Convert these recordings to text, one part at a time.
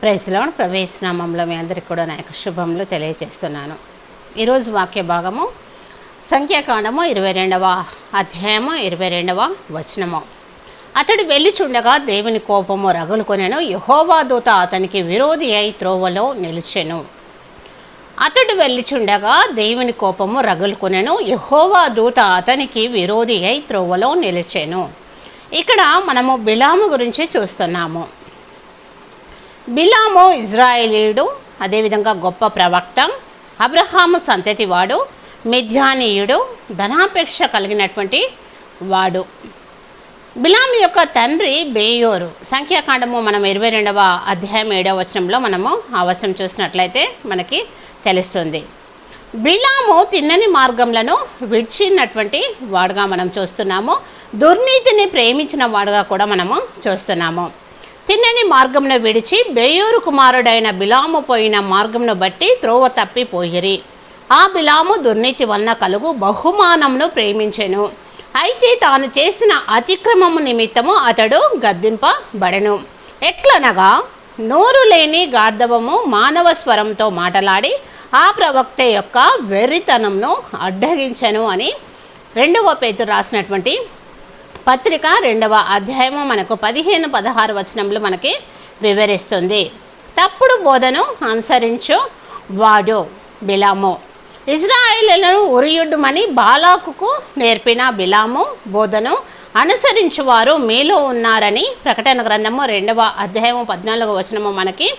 Praise lord. ప్రవేశనామంలో మీ అందరికీ కూడా నా యొక్క శుభములు తెలియజేస్తున్నాను. ఈరోజు వాక్య భాగము సంఖ్యాకాండము 22వ అధ్యాయము 22వ వచనము. అతడు వెళ్ళిచుండగా దేవుని కోపము రగులుకొనెను, యెహోవా దూత అతనికి విరోధి అయి త్రోవలో నిలిచెను. అతడు వెళ్ళిచుండగా దేవుని కోపము రగులుకొనెను, యెహోవా దూత అతనికి విరోధి అయి త్రోవలో నిలిచెను. ఇక్కడ మనము బిలాము గురించి చూస్తున్నాము. బిలాము ఇజ్రాయేలీయుడు, అదేవిధంగా గొప్ప ప్రవక్త, అబ్రహాము సంతతివాడు, మిద్యానీయుడు, ధనాపేక్ష కలిగినటువంటి వాడు. బిలాము యొక్క తండ్రి బేయోరు. సంఖ్యాకాండము మనం 22వ అధ్యాయం 7వ వచనంలో మనము ఆ వచనం చూసినట్లయితే మనకి తెలుస్తుంది. బిలాము తిన్నని మార్గంలను విడిచినటువంటి వాడుగా మనం చూస్తున్నాము. దుర్నీతిని ప్రేమించిన వాడుగా కూడా మనము చూస్తున్నాము. తిన్నని మార్గంను విడిచి బేయోరు కుమారుడైన బిలాము పోయిన మార్గంను బట్టి త్రోవ తప్పిపోయిరి. ఆ బిలాము దుర్నీతి వలన కలుగు బహుమానంను ప్రేమించెను. అయితే తాను చేసిన అతిక్రమము నిమిత్తము అతడు గద్దింపబడెను. ఎట్లనగా నోరు లేని గార్ధవము మానవ స్వరంతో మాటలాడి ఆ ప్రవక్త యొక్క వెర్రితనంను అడ్డగించెను అని 2వ పేతురు రాసినటువంటి పత్రిక 2వ అధ్యాయము మనకు 15-16 వచనములు మనకి వివరిస్తుంది. తప్పుడు బోధను అనుసరించు వాడు బిలాము. ఇజ్రాయేలులను ఉరియుడ్డుమని బాలాకుకు నేర్పిన బిలాము బోధను అనుసరించువారు మీలో ఉన్నారని ప్రకటన గ్రంథము 2వ అధ్యాయము 14వ వచనము మనకి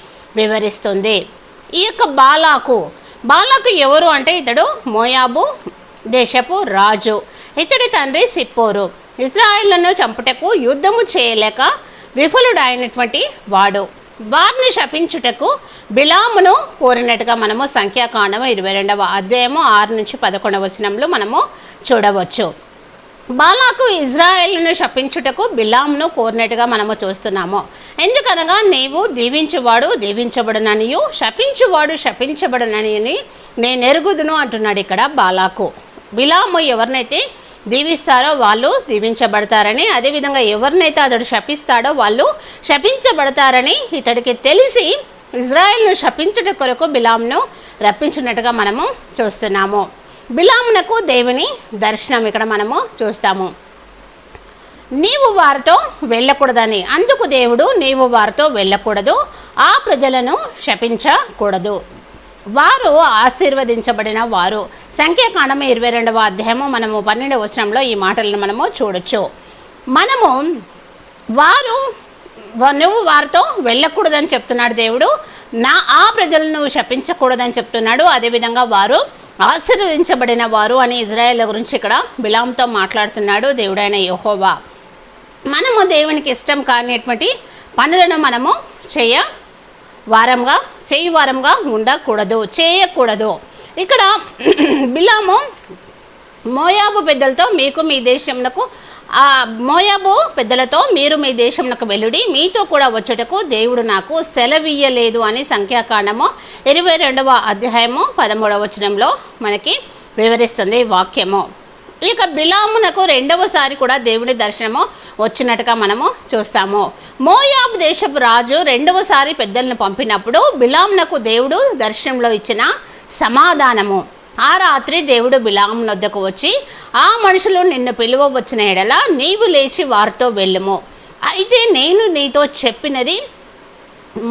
వివరిస్తుంది. ఈ యొక్క బాలాకు ఎవరు అంటే ఇతడు మోయాబు దేశపు రాజు. ఇతడి తండ్రి సిప్పోరు. ఇజ్రాయేలును చంపుటకు యుద్ధము చేయలేక విఫలుడైనటువంటి వాడు. వారిని శపించుటకు బిలామును కోరినట్టుగా మనము సంఖ్యాకాండము 22వ అధ్యాయము 6-11 వచనంలో మనము చూడవచ్చు. బాలాకు ఇజ్రాయేలును శపించుటకు బిలామును కోరినట్టుగా మనము చూస్తున్నాము. ఎందుకనగా నీవు దీవించువాడు దీవించబడుననియు శపించువాడు శపించబడునని నేను ఎరుగుదును అంటున్నాడు ఇక్కడ బాలాకు. బిలాము ఎవరినైతే దీవిస్తారో వాళ్ళు దీవించబడతారని, అదేవిధంగా ఎవరినైతే అతడు శపిస్తాడో వాళ్ళు శపించబడతారని ఇతడికి తెలిసి ఇజ్రాయేల్ను శపించుట కొరకు బిలామును రప్పించినట్టుగా మనము చూస్తున్నాము. బిలామునకు దేవుని దర్శనం ఇక్కడ మనము చూస్తాము. నీవు వారితో వెళ్ళకూడదని, అందుకు దేవుడు నీవు వారితో వెళ్ళకూడదు, ఆ ప్రజలను శపించకూడదు, వారు ఆశీర్వదించబడిన వారు. సంఖ్యాకాండము 22వ అధ్యాయము మనము 12వ వచనంలో ఈ మాటలను మనము చూడొచ్చు. మనము నువ్వు వారితో వెళ్ళకూడదని చెప్తున్నాడు దేవుడు, ఆ ప్రజలను నువ్వు శపించకూడదని చెప్తున్నాడు. అదేవిధంగా వారు ఆశీర్వదించబడిన వారు అని ఇజ్రాయేల్ గురించి ఇక్కడ బిలాముతో మాట్లాడుతున్నాడు దేవుడైన యెహోవా. మనము దేవునికి ఇష్టం కానిటువంటి పనులను మనము వారంగా ఉండకూడదు, చేయకూడదు. ఇక్కడ బిలాము మోయాబు పెద్దలతో మీ దేశంకు మోయాబు పెద్దలతో మీరు మీ దేశంకు వెళ్ళుడి, మీతో కూడా వచ్చుటకు దేవుడు నాకు సెలవియ్యలేదు అని సంఖ్యాకాండము 22వ అధ్యాయము 13వ వచనంలో మనకి వివరిస్తుంది వాక్యము. ఇక బిలామునకు 2వసారి కూడా దేవుని దర్శనము వచ్చినట్టుగా మనము చూస్తాము. మోయాబు దేశపు రాజు 2వసారి పెద్దలను పంపినప్పుడు బిలామునకు దేవుడు దర్శనంలో ఇచ్చిన సమాధానము, ఆ రాత్రి దేవుడు బిలాము వద్దకు వచ్చి, ఆ మనుషులు నిన్ను పిలువవచ్చిన ఎడల నీవు లేచి వారితో వెళ్ళుము, అయితే నేను నీతో చెప్పినది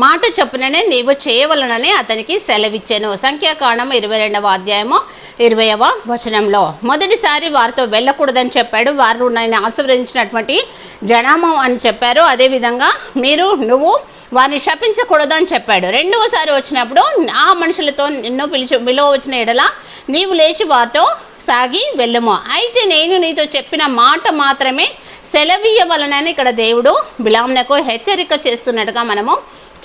మాట చొప్పుననే నీవు చేయవలనని అతనికి సెలవిచ్చాను. సంఖ్యాకాండం 22వ అధ్యాయము 20వ వచనంలో మొదటిసారి వారితో వెళ్ళకూడదని చెప్పాడు. వారు నేను ఆశీర్వదించినటువంటి జనామం అని చెప్పారు. అదేవిధంగా నువ్వు వారిని శపించకూడదని చెప్పాడు. 2వసారి వచ్చినప్పుడు ఆ మనుషులతో నిన్ను పిలువ వచ్చిన ఎడల నీవు లేచి వారితో సాగి వెళ్ళము, అయితే నేను నీతో చెప్పిన మాట మాత్రమే సెలవీయవలనని ఇక్కడ దేవుడు బిలామునకు హెచ్చరిక చేస్తున్నట్టుగా మనము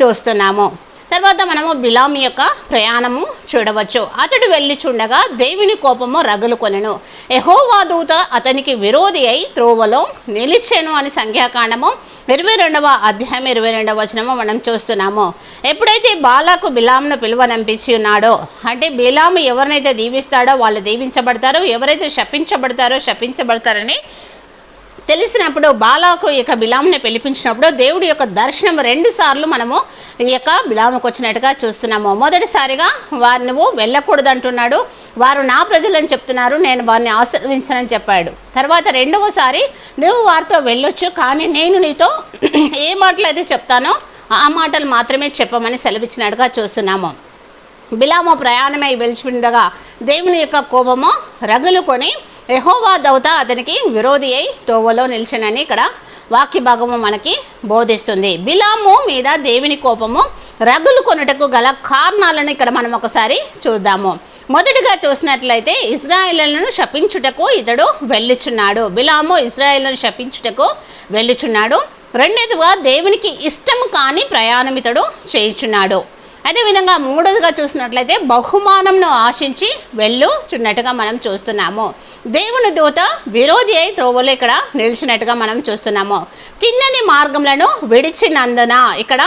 చూస్తున్నాము. తర్వాత మనము బిలాము యొక్క ప్రయాణము చూడవచ్చు. అతడు వెళ్ళిచుండగా దేవుని కోపము రగులుకొనెను, యెహోవా దూత అతనికి విరోధి అయి త్రోవలో నిలిచెను అని సంఖ్యాకాండము 22వ అధ్యాయం 22వ వచనము మనం చూస్తున్నాము. ఎప్పుడైతే బాలాకు బిలామును పిలువనంపించి ఉన్నాడో, అంటే బిలాము ఎవరినైతే దీవిస్తాడో వాళ్ళు దీవించబడతారు, ఎవరైతే శపించబడతారో శపించబడతారని తెలిసినప్పుడు బాలాకు ఈ యొక్క బిలాముని పిలిపించినప్పుడు దేవుడి యొక్క దర్శనం 2 సార్లు మనము ఈ యొక్క బిలాముకు వచ్చినట్టుగా చూస్తున్నాము. మొదటిసారిగా వారు నువ్వు వెళ్ళకూడదు అంటున్నాడు, వారు నా ప్రజలని చెప్తున్నారు, నేను వారిని ఆశీర్వదించనని చెప్పాడు. తర్వాత రెండవసారి నువ్వు వారితో వెళ్ళొచ్చు, కానీ నేను నీతో ఏ మాటలు అయితే చెప్తానో ఆ మాటలు మాత్రమే చెప్పమని సెలవిచ్చినట్టుగా చూస్తున్నాము. బిలాము ప్రయాణమై వెలిచిపోయిండగా దేవుని యొక్క కోపము రగులుకొని యెహోవా దూత అతనికి విరోధి అయి తోవలో నిలిచెనని ఇక్కడ వాక్య భాగము మనకి బోధిస్తుంది. బిలాము మీద దేవుని కోపము రగులు కొనుటకు గల కారణాలను ఇక్కడ మనం ఒకసారి చూద్దాము. మొదటిగా చూసినట్లయితే ఇజ్రాయేలులను శపించుటకు ఇతడు వెళ్ళుచున్నాడు. బిలాము ఇజ్రాయేలులను శపించుటకు వెళ్ళుచున్నాడు. రెండవదిగా దేవునికి ఇష్టం కాని ప్రయాణం ఇతడు చేయుచున్నాడు. అదేవిధంగా మూడవదిగా చూసినట్లయితే బహుమానంను ఆశించి వెళ్ళుచున్నట్టుగా మనం చూస్తున్నాము. దేవుని దూత విరోధి అయి త్రోవలో ఇక్కడ నిలిచినట్టుగా మనం చూస్తున్నాము. తిన్నని మార్గములను విడిచినందున ఇక్కడ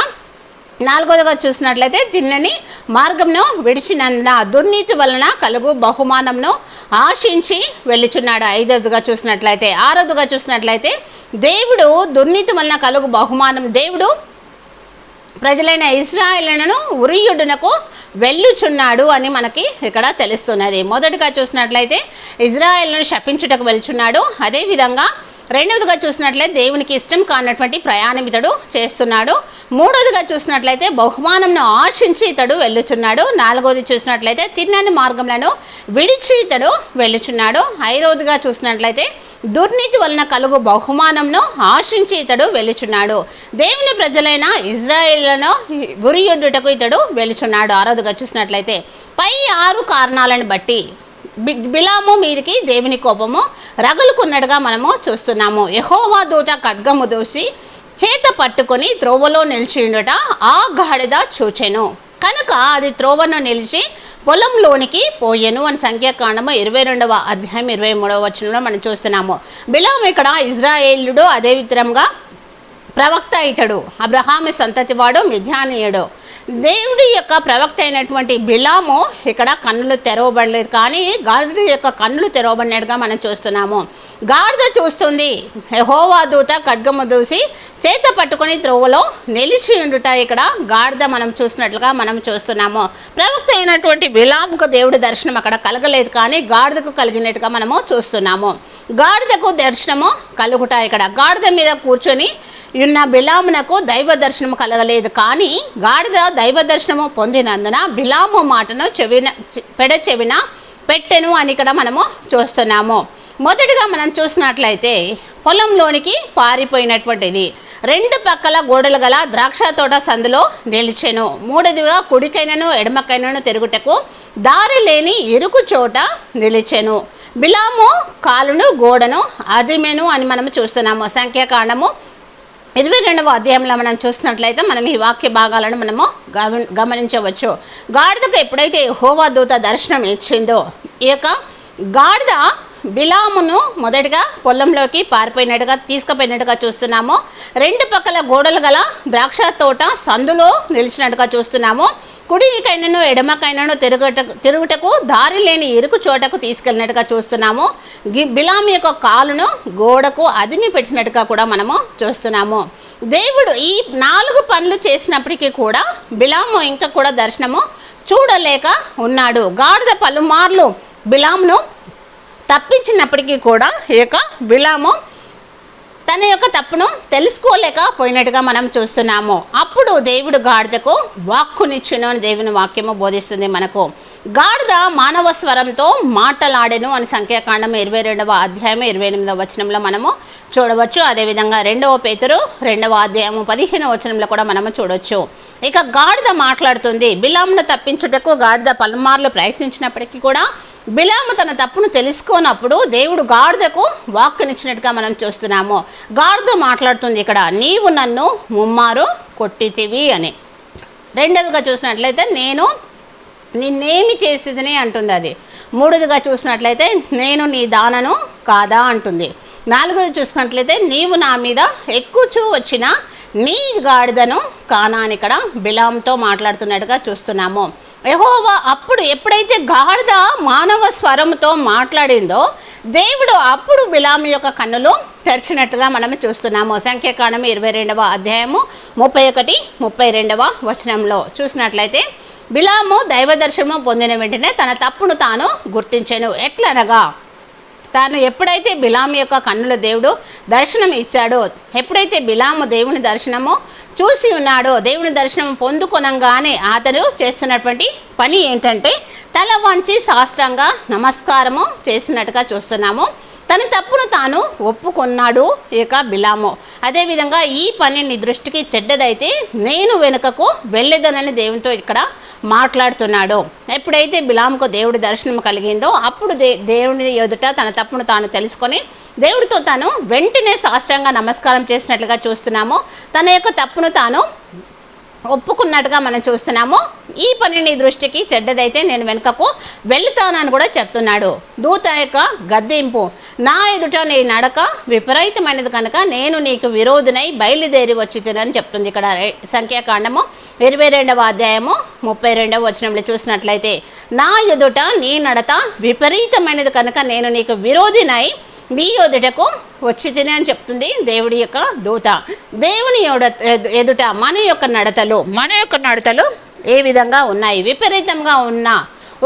నాలుగవదిగా చూసినట్లయితే తిన్నని మార్గంను విడిచినందున దుర్నీతి వలన కలుగు బహుమానంను ఆశించి వెళ్ళుచున్నాడు. ఐదవదిగా చూసినట్లయితే ఆరవదిగా చూసినట్లయితే దేవుడు దుర్నీతి వలన కలుగు బహుమానం, దేవుడు ప్రజలైన ఇశ్రాయేలులను ఉరియుడునకు వెళ్ళుచున్నాడు అని మనకి ఇక్కడ తెలుస్తున్నది. మొదటిగా చూసినట్లయితే ఇజ్రాయేలును శపించుటకు వెళ్చున్నాడు. అదేవిధంగా రెండవదిగా చూసినట్లయితే దేవునికి ఇష్టం కానటువంటి ప్రయాణం ఇతడు చేస్తున్నాడు. మూడవదిగా చూసినట్లయితే బహుమానంను ఆశించి ఇతడు వెళ్ళుచున్నాడు. నాలుగవది చూసినట్లయితే తిన్నని మార్గములను విడిచి ఇతడు వెళ్ళుచున్నాడు. ఐదవదిగా చూసినట్లయితే దుర్నీతి వలన కలుగు బహుమానంను ఆశించి ఇతడు వెళ్ళుచున్నాడు. దేవుని ప్రజలైన ఇజ్రాయేలును ఉరియొడ్డుటకు ఇతడు వెళ్ళుచున్నాడు. ఆరవదిగా చూసినట్లయితే పై 6 కారణాలను బట్టి బిలాము మీదికి దేవుని కోపము రగులుకున్నట్టుగా మనము చూస్తున్నాము. యెహోవా దూత ఖడ్గము దూసి చేత పట్టుకొని త్రోవలో నిలిచిండుట ఆ గాడిద చూచెను, కనుక అది త్రోవను నిలిచి పొలంలోనికి పోయెను అని సంఖ్యాకాండము 22వ అధ్యాయం 23వ వచనంలో మనం చూస్తున్నాము. బిలాము ఇక్కడ ఇజ్రాయేలుడు, అదే విధంగా ప్రవక్త ఇతడు అబ్రహాము సంతతివాడు, మిద్యానీయుడు. దేవుడి యొక్క ప్రవక్త అయినటువంటి బిలాము ఇక్కడ కన్నులు తెరవబడలేదు, కానీ గాడిద యొక్క కన్నులు తెరవబడినట్టుగా మనం చూస్తున్నాము. గాడిద చూస్తుంది, యెహోవా దూత ఖడ్గము దూసి చేత పట్టుకొని త్రోవలో నిలిచి ఉండుట ఇక్కడ గాడిద మనం చూసినట్లుగా మనం చూస్తున్నాము. ప్రవక్త అయినటువంటి బిలాముకు దేవుడి దర్శనం అక్కడ కలగలేదు, కానీ గాడిదకు కలిగినట్టుగా మనము చూస్తున్నాము. గాడిదకు దర్శనము కలుగుట ఇక్కడ గాడిద మీద కూర్చొని ఉన్న బిలామునకు దైవ దర్శనము కలగలేదు, కానీ గాడిద దైవ దర్శనము పొందినందున బిలాము మాటను చెవిన పెట్టెను అని ఇక్కడ మనము చూస్తున్నాము. మొదటిగా మనం చూసినట్లయితే పొలంలోనికి పారిపోయినటువంటిది, 2 పక్కల గోడలు గల ద్రాక్ష తోట సందులో నిలిచెను. మూడవదిగా కుడికైనను ఎడమకైనను తిరుగుటకు దారి లేని ఇరుకు చోట నిలిచెను. బిలాము కాలును గోడను అదిమెను అని మనము చూస్తున్నాము. సంఖ్యాకాండము 22వ అధ్యాయంలో మనం చూసినట్లయితే మనం ఈ వాక్య భాగాలను మనము గమనించవచ్చు. గాడిదకు ఎప్పుడైతే యెహోవా దూత దర్శనం ఇచ్చిందో ఈ యొక్క గాడిద బిలామును మొదటిగా పొలంలోకి పారిపోయినట్టుగా తీసుకుపోయినట్టుగా చూస్తున్నాము. 2 పక్కల గోడలు గల ద్రాక్ష తోట సందులో నిలిచినట్టుగా చూస్తున్నాము. కుడికైనను ఎడమకైనను తిరుగుటకు దారి లేని ఇరుకు చోటకు తీసుకెళ్ళినట్టుగా చూస్తున్నాము. బిలాము యొక్క కాలును గోడకు అదిమి పెట్టినట్టుగా కూడా మనము చూస్తున్నాము. దేవుడు ఈ 4 పనులు చేసినప్పటికీ కూడా బిలాము ఇంకా కూడా దర్శనము చూడలేక ఉన్నాడు. గాడిద పలుమార్లు బిలామును తప్పించినప్పటికీ కూడా ఈ యొక్క బిలాము తన యొక్క తప్పును తెలుసుకోలేకపోయినట్టుగా మనం చూస్తున్నాము. అప్పుడు దేవుడు గాడిదకు వాక్కునిచ్చును అని దేవుని వాక్యము బోధిస్తుంది మనకు. గాడిద మానవ స్వరంతో మాటలాడెను అని సంఖ్యాకాండం 22వ అధ్యాయం 28వ వచనంలో మనము చూడవచ్చు. అదేవిధంగా 2వ పేతురు 2వ అధ్యాయము 15వ వచనంలో కూడా మనము చూడవచ్చు. ఇక గాడిద మాట్లాడుతుంది. బిలామును తప్పించుటకు గాడిద పలుమార్లు ప్రయత్నించినప్పటికీ కూడా బిలాము తన తప్పును తెలుసుకోనప్పుడు దేవుడు గాడిదకు వాక్కునిచ్చినట్టుగా మనం చూస్తున్నాము. గాడిద మాట్లాడుతుంది ఇక్కడ, నీవు నన్ను ముమ్మారు కొట్టితివి అని. రెండవదిగా చూసినట్లయితే నేను నిన్నేమి చేసేదని అంటుంది అది. మూడవదిగా చూసినట్లయితే నేను నీ దానను కాదా అంటుంది. నాలుగవది చూసినట్లయితే నీవు నా మీద ఎక్కుచూ వచ్చిన నీ గాడిదను కానా అని ఇక్కడ బిలాముతో మాట్లాడుతున్నట్టుగా చూస్తున్నాము. యెహోవా అప్పుడు ఎప్పుడైతే గాడిద మానవ స్వరంతో మాట్లాడిందో దేవుడు అప్పుడు బిలాము యొక్క కన్నులు తెరిచినట్టుగా మనం చూస్తున్నాము. సంఖ్యాకాండము 22వ అధ్యాయము 31, 32వ వచనంలో చూసినట్లయితే, బిలాము దైవ దర్శనము పొందిన వెంటనే తన తప్పును తాను గుర్తించెను. ఎట్లనగా, తాను ఎప్పుడైతే బిలాము యొక్క కన్నుల దేవుడు దర్శనం ఇచ్చాడో, ఎప్పుడైతే బిలాము దేవుని దర్శనము చూసి ఉన్నాడో, దేవుని దర్శనం పొందుకొనంగానే అతడు చేస్తున్నటువంటి పని ఏంటంటే తల వంచి సాష్టాంగ నమస్కారము చేసినట్టుగా చూస్తున్నాము. తన తప్పును తాను ఒప్పుకున్నాడు ఇక బిలాము. అదేవిధంగా ఈ పని నీ దృష్టికి చెడ్డదైతే నేను వెనుకకు వెళ్ళేదనని దేవునితో ఇక్కడ మాట్లాడుతున్నాడు. ఎప్పుడైతే బిలాముకు దేవుడి దర్శనం కలిగిందో అప్పుడు దేవుని ఎదుట తన తప్పును తాను తెలుసుకొని దేవుడితో తాను వెంటనే సాష్టాంగ నమస్కారం చేసినట్లుగా చూస్తున్నాము. తన యొక్క తప్పును తాను ఒప్పుకున్నట్టుగా మనం చూస్తున్నాము. ఈ పని నీ దృష్టికి చెడ్డదైతే నేను వెనుకకు వెళుతానని కూడా చెప్తున్నాడు. దూత యొక్క గద్దింపు, నా ఎదుట నీ నడక విపరీతమైనది కనుక నేను నీకు విరోధినై బయలుదేరి వచ్చి తినని చెప్తుంది. ఇక్కడ సంఖ్యాకాండము 22వ అధ్యాయము 32వ వచనంలో చూసినట్లయితే, నా ఎదుట నీ నడత విపరీతమైనది కనుక నేను నీకు విరోధినై నీ ఎదుటకు వచ్చి తినే అని చెప్తుంది దేవుడి యొక్క దూత. దేవుని ఎదుట మన యొక్క నడతలు ఏ విధంగా ఉన్నాయి, విపరీతంగా ఉన్నా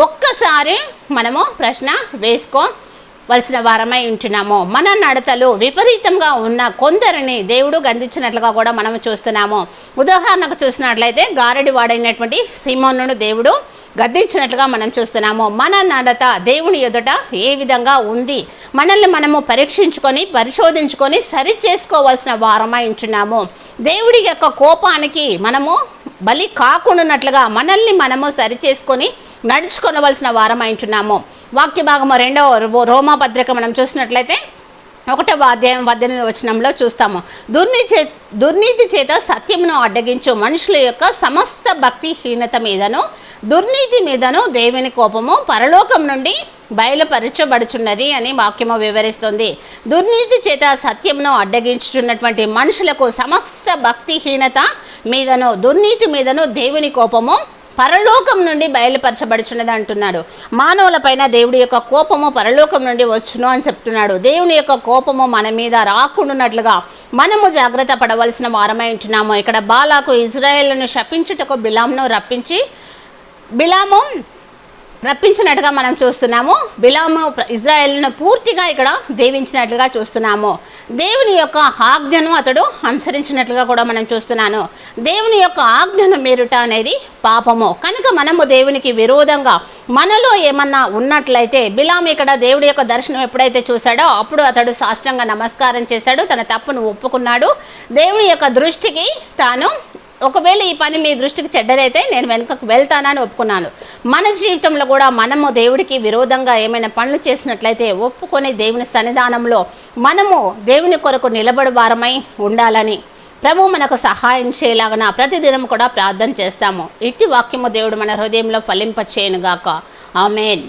ఒక్కసారి మనము ప్రశ్న వేసుకోవలసిన వారమై ఉంటున్నాము. మన నడతలు విపరీతంగా ఉన్న కొందరిని దేవుడు గందించినట్లుగా కూడా మనము చూస్తున్నాము. ఉదాహరణకు చూసినట్లయితే గారడి వాడైనటువంటి సీమోనును దేవుడు గద్దించినట్లుగా మనం చూస్తున్నాము. మన నడత దేవుని ఎదుట ఏ విధంగా ఉంది, మనల్ని మనము పరిశోధించుకొని సరి చేసుకోవాల్సిన వారమై ఉంటున్నాము. దేవుడి యొక్క కోపానికి మనము బలి కాకుండానట్లుగా మనల్ని మనము సరి చేసుకొని నడుచుకోవలసిన వారమై ఉంటున్నాము. వాక్య భాగము 2వ రోమా పత్రిక మనం చూసినట్లయితే 1వ అధ్యాయం 18వ వచనంలో చూస్తాము, దుర్నీతి చేత సత్యమును అడ్డగించు మనుషుల యొక్క సమస్త భక్తిహీనత మీదను దుర్నీతి మీదను దేవుని కోపము పరలోకం నుండి బయలుపరచబడుచున్నది అని వాక్యము వివరిస్తుంది. దుర్నీతి చేత సత్యమును అడ్డగించుచున్నటువంటి మనుషులకు సమస్త భక్తిహీనత మీదను దుర్నీతి మీదను దేవుని కోపము పరలోకం నుండి బయలుపరచబడుచున్నది అంటున్నాడు. మానవుల పైన దేవుడి యొక్క కోపము పరలోకం నుండి వచ్చును అని చెప్తున్నాడు. దేవుని యొక్క కోపము మన మీద రాకుండానట్లుగా మనము జాగ్రత్త పడవలసిన వారమై ఉంటున్నాము. ఇక్కడ బాలాకు ఇజ్రాయేలును శపించుటకు బిలామును రప్పించినట్టుగా మనం చూస్తున్నాము. బిలాము ఇజ్రాయేలును పూర్తిగా ఇక్కడ దీవించినట్లుగా చూస్తున్నాము. దేవుని యొక్క ఆజ్ఞను అతడు అనుసరించినట్లుగా కూడా మనం చూస్తున్నాను. దేవుని యొక్క ఆజ్ఞను మీరుట అనేది పాపము కనుక మనము దేవునికి విరోధంగా మనలో ఏమన్నా ఉన్నట్లయితే, బిలాము ఇక్కడ దేవుడి యొక్క దర్శనం ఎప్పుడైతే చూశాడో అప్పుడు అతడు సాష్టాంగ నమస్కారం చేశాడు, తన తప్పును ఒప్పుకున్నాడు. దేవుని యొక్క దృష్టికి తాను ఒకవేళ ఈ పని మీ దృష్టికి చెడ్డదైతే నేను వెనుకకు వెళ్తానని ఒప్పుకున్నాను. మన జీవితంలో కూడా మనము దేవుడికి విరోధంగా ఏమైనా పనులు చేసినట్లయితే ఒప్పుకొని దేవుని సన్నిధానంలో మనము దేవుని కొరకు నిలబడి వారమై ఉండాలని ప్రభు మనకు సహాయం చేయలాగా ప్రతిదినం కూడా ప్రార్థన చేస్తాము. ఇట్టి వాక్యము దేవుడు మన హృదయంలో ఫలింపచేయునుగాక. ఆమేన్.